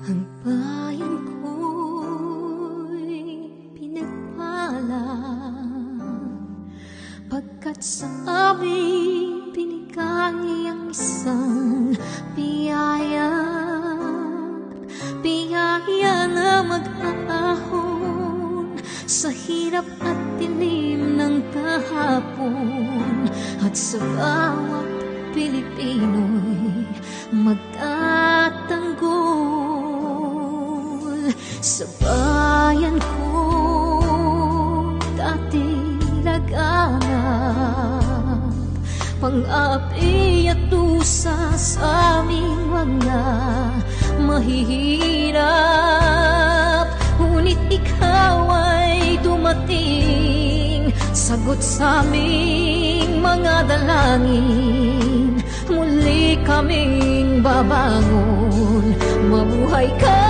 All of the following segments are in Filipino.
Ang bayan ko'y pinagpala, pagkat sa amin binigay ang isang biyaya, biyaya na mag-aahon sa hirap at dilim ng kahapon, at sa bawat Pilipino'y magtatanggol. Sa bayan ko dati laganap, pang-api at dusa sa aming mga mahihirap. Ngunit ikaw ay dumating, sagot sa aming mga dalangin. Muli kaming babangon, mabuhay ka,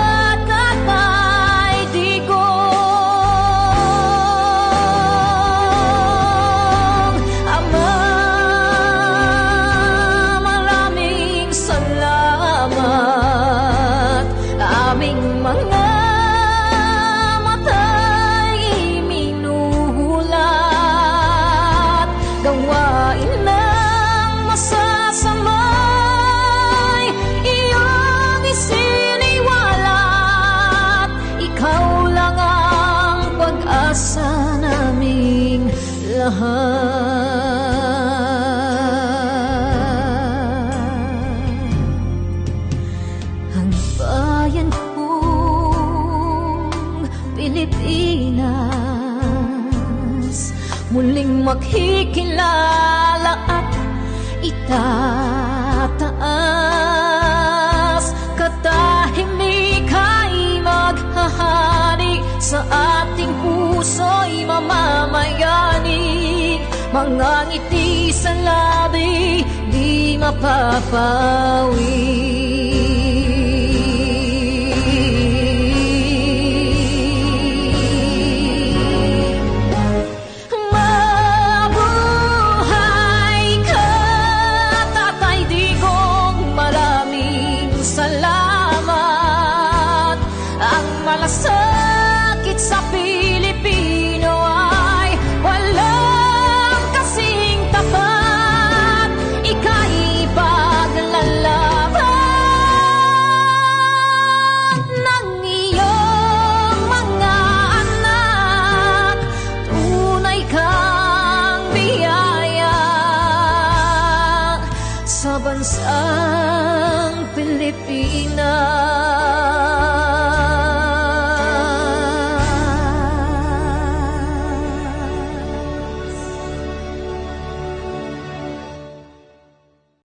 Tatay Digong. Ama, maraming salamat. Aming mga mata'y minuhulat, gawain ng masasamay iyong isiniwalat. Ikaw lang ang pag-asa naming lahat. Ang bayan kong Pilipinas muling makikilala at itataas. Katahimik ay maghahari sa ating puso'y mamamayani. Mga ngiti sa labi di mapapawi.